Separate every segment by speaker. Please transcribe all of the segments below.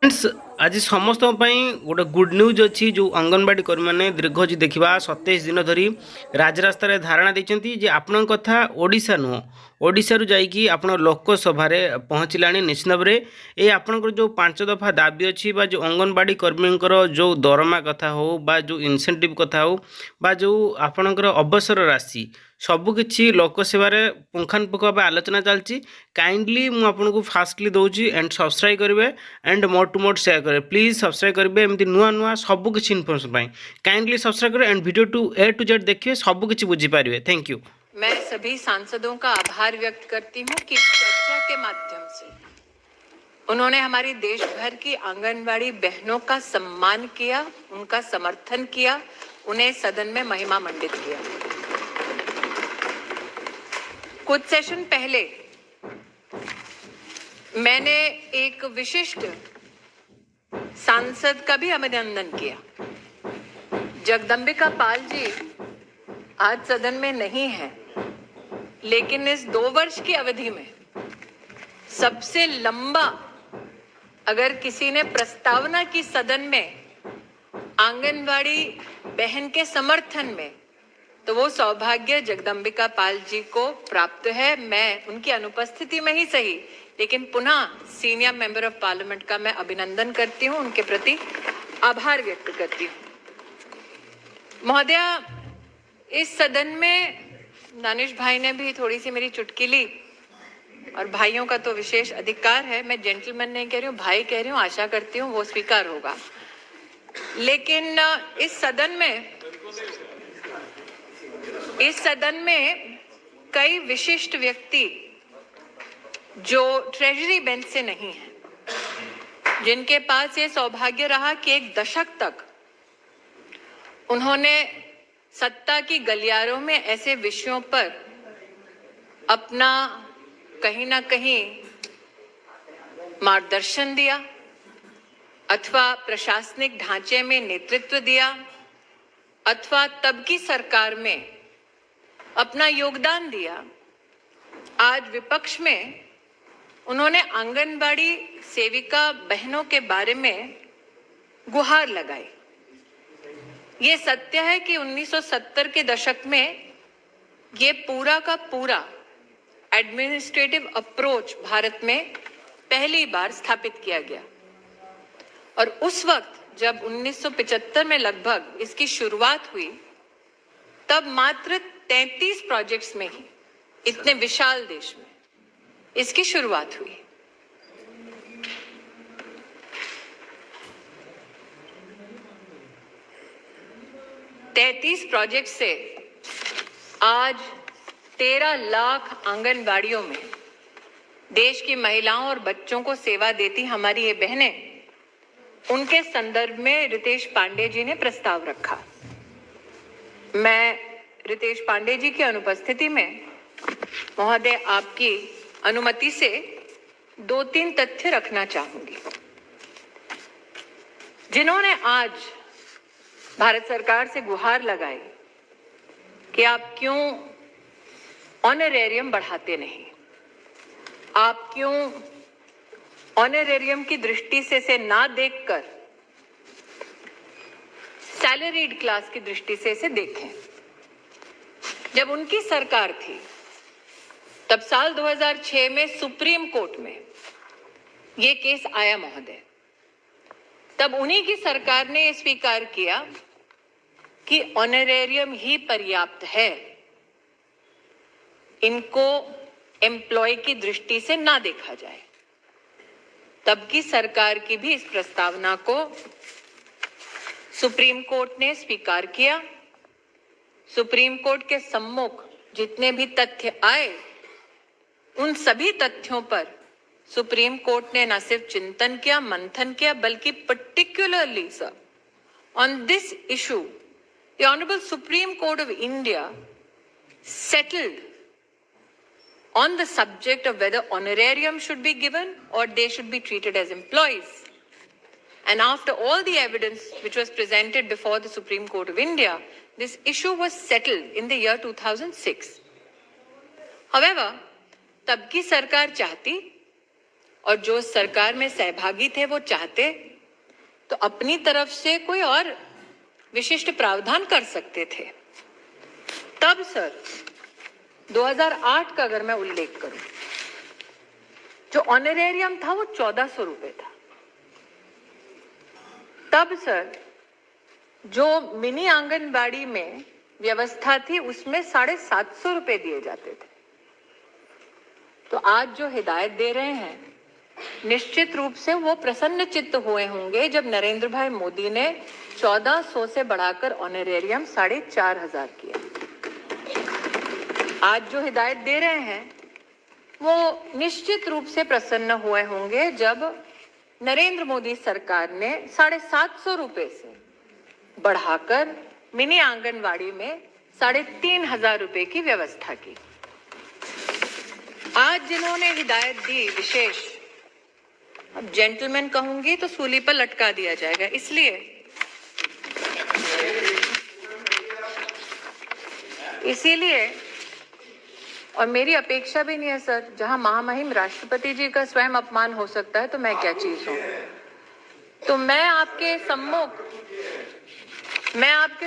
Speaker 1: Friends, आज समस्त गोटे गुड न्यूज अच्छी जो अंगनवाड़ी कर्मी मैंने दीर्घ देखा 27 दिन धरी राजरास्त धारणा देती जे आपण कथा ओडिशा नुह ओडिशा रु जाइकी आपण लोकसभा पहुँचला निश्चित भाव में ये आपंकर जो 5 दफा दाबी अच्छी जो अंगनवाड़ी कर्मी जो दरमा कथा हो जो इनसेंटिव कथा हो जो आपणकर अवसर राशि सबकि लोकसभा पुंखानुपुख भाव आलोचना चलती। काइंडली मुझे फास्टली दूसरी एंड सब्सक्राइब करेंगे and more to more share करेंगे। प्लीज सब्सक्राइब करेंगे एमती नुआ नुआ सबकि इनफर्मेशन काइंडली सब्सक्राइब करें and video to A to Z देखिए सबकि बुझीपारे। Thank you.
Speaker 2: मैं सभी सांसदों का आभार व्यक्त करती हूं कि चर्चा के माध्यम से उन्होंने हमारी देश भर की आंगनवाड़ी बहनों का सम्मान किया, उनका समर्थन किया, उन्हें सदन में महिमा मंडित किया। कुछ सेशन पहले मैंने एक विशिष्ट सांसद का भी अभिनंदन किया। जगदम्बिका पाल जी आज सदन में नहीं है, लेकिन इस 2 वर्ष की अवधि में सबसे लंबा अगर किसी ने प्रस्तावना की सदन में आंगनवाड़ी बहन के समर्थन में, तो वो सौभाग्य जगदम्बिका पाल जी को प्राप्त है। मैं उनकी अनुपस्थिति में ही सही, लेकिन पुनः सीनियर मेंबर ऑफ पार्लियामेंट का मैं अभिनंदन करती हूँ, उनके प्रति आभार व्यक्त करती हूँ। महोदया, इस सदन में दानिश भाई ने भी थोड़ी सी मेरी चुटकी ली, और भाइयों का तो विशेष अधिकार है, मैं जेंटलमैन नहीं कह रही हूँ, भाई कह रही हूँ, आशा करती हूँ वो स्वीकार होगा। लेकिन इस सदन में कई विशिष्ट व्यक्ति जो ट्रेजरी बेंच से नहीं है, जिनके पास ये सौभाग्य रहा कि 1 दशक तक उन्होंने सत्ता की गलियारों में ऐसे विषयों पर अपना कहीं ना कहीं मार्गदर्शन दिया अथवा प्रशासनिक ढांचे में नेतृत्व दिया अथवा तब की सरकार में अपना योगदान दिया। आज विपक्ष में उन्होंने आंगनबाड़ी सेविका बहनों के बारे में गुहार लगाई। ये सत्य है कि 1970 के दशक में ये पूरा का पूरा एडमिनिस्ट्रेटिव अप्रोच भारत में पहली बार स्थापित किया गया, और उस वक्त जब 1975 में लगभग इसकी शुरुआत हुई, तब मात्र 33 प्रोजेक्ट्स में ही इतने विशाल देश में इसकी शुरुआत हुई। तैतीस प्रोजेक्ट से आज 13 लाख आंगनबाड़ियों में देश की महिलाओं और बच्चों को सेवा देती हमारी ये बहनें, उनके संदर्भ में रितेश पांडे जी ने प्रस्ताव रखा। मैं रितेश पांडे जी की अनुपस्थिति में महोदय आपकी अनुमति से 2-3 तथ्य रखना चाहूंगी, जिन्होंने आज भारत सरकार से गुहार लगाई कि आप क्यों ऑनरेरियम बढ़ाते नहीं, आप क्यों ऑनरेरियम की दृष्टि से इसे ना देखकर सैलरीड क्लास की दृष्टि से इसे देखें। जब उनकी सरकार थी तब साल 2006 में सुप्रीम कोर्ट में ये केस आया महोदय, तब उन्हीं की सरकार ने स्वीकार किया कि ऑनरेरियम ही पर्याप्त है, इनको एम्प्लॉय की दृष्टि से ना देखा जाए। तब की सरकार की भी इस प्रस्तावना को सुप्रीम कोर्ट ने स्वीकार किया। सुप्रीम कोर्ट के सम्मुख जितने भी तथ्य आए, उन सभी तथ्यों पर सुप्रीम कोर्ट ने न सिर्फ चिंतन किया, मंथन किया, बल्कि particularly sir on this issue the honourable supreme court of India settled on the subject of whether honorarium should be given or they should be treated as employees. And after all the evidence which was presented before the Supreme Court of India, this issue was settled in the year 2006. However, तब की सरकार चाहती और जो सरकार में सहभागी थे वो चाहते तो अपनी तरफ से कोई और विशिष्ट प्रावधान कर सकते थे। तब सर 2008 का अगर मैं उल्लेख करूं, जो ऑनरेरियम था वो 1400 रुपए था। तब सर जो मिनी आंगनबाड़ी में व्यवस्था थी उसमें 750 रुपए दिए जाते थे। तो आज जो हिदायत दे रहे हैं, निश्चित रूप से वो प्रसन्न चित्त हुए होंगे जब नरेंद्र भाई मोदी ने 1400 से बढ़ाकर ऑनरेरियम 4500 किया। आज जो हिदायत दे रहे हैं वो निश्चित रूप से प्रसन्न हुए होंगे जब नरेंद्र मोदी सरकार ने 750 रुपए से बढ़ाकर मिनी आंगनवाड़ी में 3500 रुपए की व्यवस्था की। आज जिन्होंने हिदायत दी विशेष, अब जेंटलमैन कहूंगी तो सूली पर लटका दिया जाएगा, इसीलिए और मेरी अपेक्षा भी नहीं है सर, जहां महामहिम राष्ट्रपति जी का स्वयं अपमान हो सकता है तो मैं क्या चीज हूं। तो मैं आपके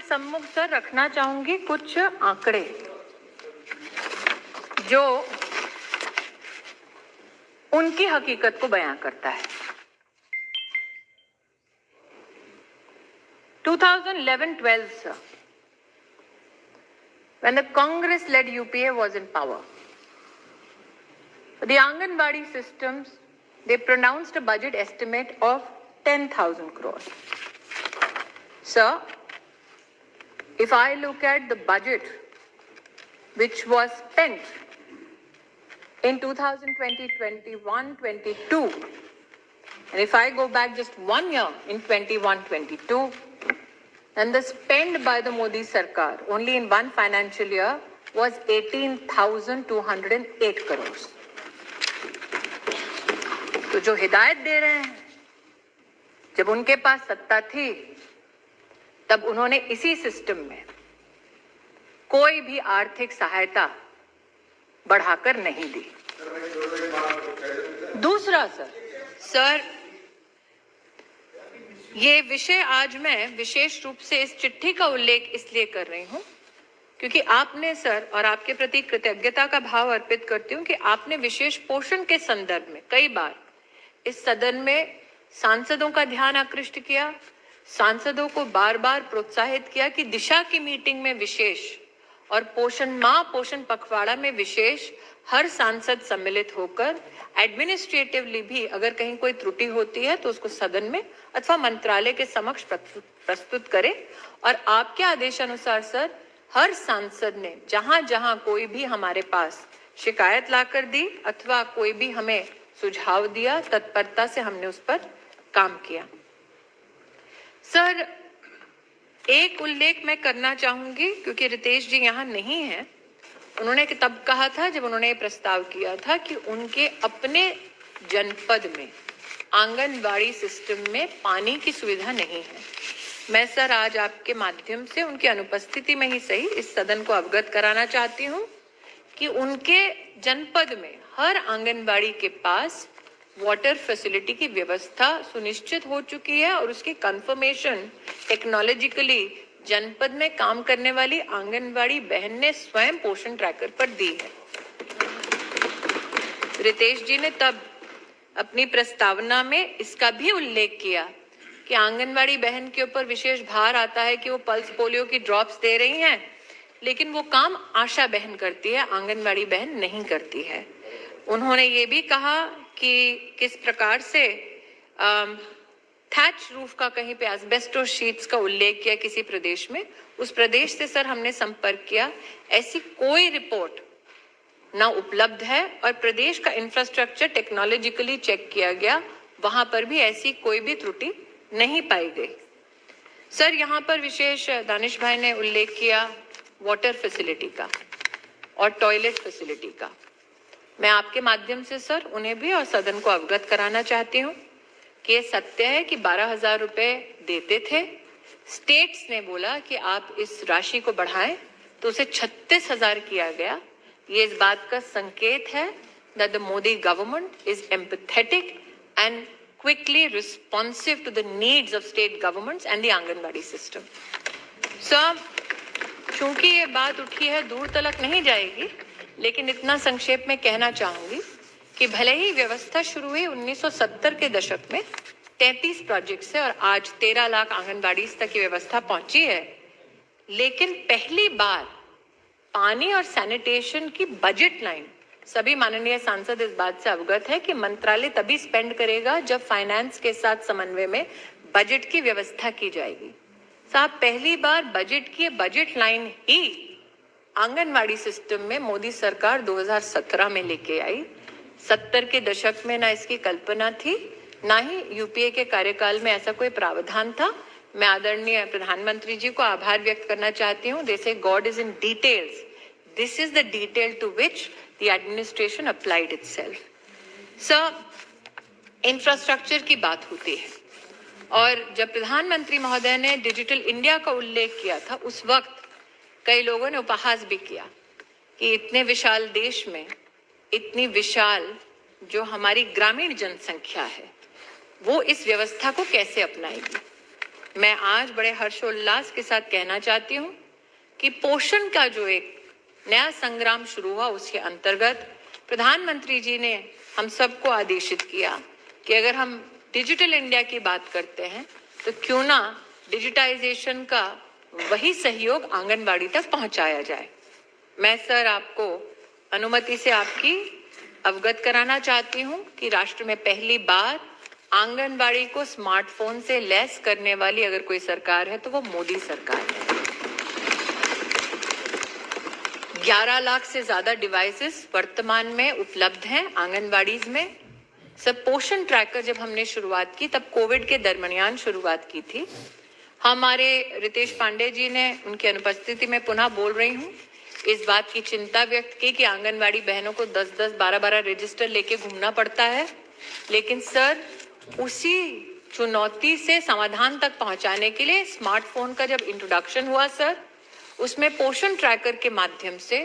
Speaker 2: सम्मुख सर रखना चाहूंगी कुछ आंकड़े जो उनकी हकीकत को बयां करता है। 2011-12 sir, when the Congress-led UPA was in power, for the Anganwadi systems, they pronounced a budget estimate of 10,000 crores. Sir, if I look at the budget which was spent in 2020, 21, 22, and if I go back just 1 year in 21, 22, and the spend by the Modi Sarkar only in one financial year was 18,208 crores. तो जो हिदायत दे रहे हैं, जब उनके पास सत्ता थी तब उन्होंने इसी सिस्टम में कोई भी आर्थिक सहायता बढ़ाकर नहीं दी। दूसरा सर ये विषय आज मैं विशेष रूप से इस चिट्ठी का उल्लेख इसलिए कर रही हूं क्योंकि आपने सर, और आपके प्रति कृतज्ञता का भाव अर्पित करती हूं कि आपने विशेष पोषण के संदर्भ में कई बार इस सदन में सांसदों का ध्यान आकृष्ट किया, सांसदों को बार बार प्रोत्साहित किया कि दिशा की मीटिंग में विशेष और पोषण माह पोषण पखवाड़ा में विशेष हर सांसद सम्मिलित होकर एडमिनिस्ट्रेटिवली भी अगर कहीं कोई त्रुटि होती है तो उसको सदन में अथवा मंत्रालय के समक्ष प्रस्तुत करे। और आपके आदेशानुसार सर हर सांसद ने जहां जहां कोई भी हमारे पास शिकायत लाकर दी अथवा कोई भी हमें सुझाव दिया, तत्परता से हमने उस पर काम किया। सर एक उल्लेख मैं करना चाहूंगी क्योंकि रितेश जी यहाँ नहीं है। उन्होंने तब कहा था जब उन्होंने प्रस्ताव किया था कि उनके अपने जनपद में आंगनबाड़ी सिस्टम में पानी की सुविधा नहीं है। मैं सर आज आपके माध्यम से उनकी अनुपस्थिति में ही सही इस सदन को अवगत कराना चाहती हूँ कि उनके जनपद में हर आंगनबाड़ी के पास वाटर फैसिलिटी की व्यवस्था सुनिश्चित हो चुकी है और उसकी कंफर्मेशन टेक्नोलॉजिकली जनपद में काम करने वाली आंगनबाड़ी बहन ने स्वयं पोषण ट्रैकर पर दी है। रितेश जी ने तब अपनी प्रस्तावना में इसका भी उल्लेख किया कि आंगनबाड़ी बहन के ऊपर विशेष भार आता है कि वो पल्स पोलियो की ड्रॉप्स दे रही हैं, लेकिन वो काम आशा बहन करती है, आंगनबाड़ी बहन नहीं करती है। उन्होंने ये भी कहा कि किस प्रकार से थैच रूफ का कहीं पे एस्बेस्टोस शीट्स का उल्लेख किया किसी प्रदेश में, उस प्रदेश से सर हमने संपर्क किया, ऐसी कोई रिपोर्ट ना उपलब्ध है और प्रदेश का इंफ्रास्ट्रक्चर टेक्नोलॉजिकली चेक किया गया, वहां पर भी ऐसी कोई भी त्रुटि नहीं पाई गई। सर यहाँ पर विशेष दानिश भाई ने उल्लेख किया वाटर फैसिलिटी का और टॉयलेट फैसिलिटी का। मैं आपके माध्यम से सर उन्हें भी और सदन को अवगत कराना चाहती हूँ कि ये सत्य है कि 12,000 रुपए देते थे। स्टेट्स ने बोला कि आप इस राशि को बढ़ाएं तो उसे 36,000 किया गया। ये इस बात का संकेत है that the Modi government is empathetic and quickly responsive to the needs of state governments and the Anganwadi system. So, चूंकि ये बात उठी है दूर तलक नहीं जाएगी, लेकिन इतना संक्षेप में कहना चाहूंगी कि भले ही व्यवस्था शुरू हुई 1970 के दशक में 33 प्रोजेक्ट से और आज 13 लाख आंगनबाड़ी तक की व्यवस्था पहुंची है, लेकिन पहली बार पानी और सैनिटेशन की बजट लाइन, सभी माननीय सांसद इस बात से अवगत है कि मंत्रालय तभी स्पेंड करेगा जब फाइनेंस के साथ समन्वय में बजट की व्यवस्था की जाएगी। साहब, पहली बार बजट की बजट लाइन ही आंगनवाड़ी सिस्टम में मोदी सरकार 2017 में लेके आई। 70 के दशक में ना इसकी कल्पना थी, ना ही यूपीए के कार्यकाल में ऐसा कोई प्रावधान था। मैं आदरणीय प्रधानमंत्री जी को आभार व्यक्त करना चाहती हूँ। They say God is in details, this is the detail to which the administration applied itself. Sir, infrastructure की बात होती है और जब प्रधानमंत्री महोदय ने डिजिटल इंडिया का उल्लेख किया था, उस वक्त कई लोगों ने उपहास भी किया कि इतने विशाल देश में इतनी विशाल जो हमारी ग्रामीण जनसंख्या है वो इस व्यवस्था को कैसे अपनाएगी। मैं आज बड़े हर्षोल्लास के साथ कहना चाहती हूँ कि पोषण का जो एक नया संग्राम शुरू हुआ, उसके अंतर्गत प्रधानमंत्री जी ने हम सबको आदेशित किया कि अगर हम डिजिटल इंडिया की बात करते हैं तो क्यों ना डिजिटाइजेशन का वही सहयोग आंगनबाड़ी तक पहुंचाया जाए। मैं सर आपको अनुमति से आपकी अवगत कराना चाहती हूं कि राष्ट्र में पहली बार आंगनबाड़ी को स्मार्टफोन से लैस करने वाली अगर कोई सरकार है तो वो मोदी सरकार है। 11 लाख से ज्यादा डिवाइसेस वर्तमान में उपलब्ध हैं आंगनबाड़ीज में। सब पोषण ट्रैकर जब हमने शुरुआत की तब कोविड के दरमियान शुरुआत की थी। हमारे रितेश पांडे जी ने उनकी अनुपस्थिति में पुनः बोल रही हूँ इस बात की चिंता व्यक्त की कि आंगनबाड़ी बहनों को 10-10, 12-12 रजिस्टर लेके घूमना पड़ता है, लेकिन सर उसी चुनौती से समाधान तक पहुंचाने के लिए स्मार्टफोन का जब इंट्रोडक्शन हुआ सर, उसमें पोषण ट्रैकर के माध्यम से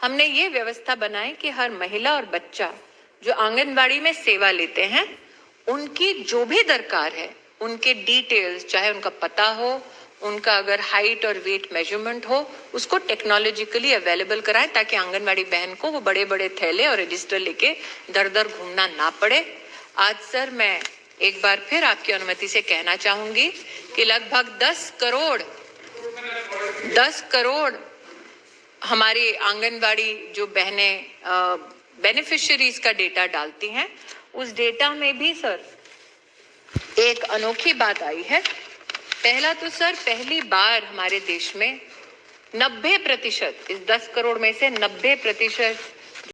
Speaker 2: हमने ये व्यवस्था बनाई कि हर महिला और बच्चा जो आंगनबाड़ी में सेवा लेते हैं उनकी जो भी दरकार है, उनके डिटेल्स, चाहे उनका पता हो, उनका अगर हाइट और वेट मेजरमेंट हो, उसको टेक्नोलॉजिकली अवेलेबल कराएं ताकि आंगनबाड़ी बहन को वो बड़े बड़े थैले और रजिस्टर लेके दर दर घूमना ना पड़े। आज सर मैं एक बार फिर आपकी अनुमति से कहना चाहूंगी कि लगभग 10 करोड़ हमारी आंगनबाड़ी जो बहनें बेनिफिशियरीज का डेटा डालती हैं, उस डेटा में भी सर एक अनोखी बात आई है। पहला तो सर पहली बार हमारे देश में 90%, इस 10 करोड़ में से 90%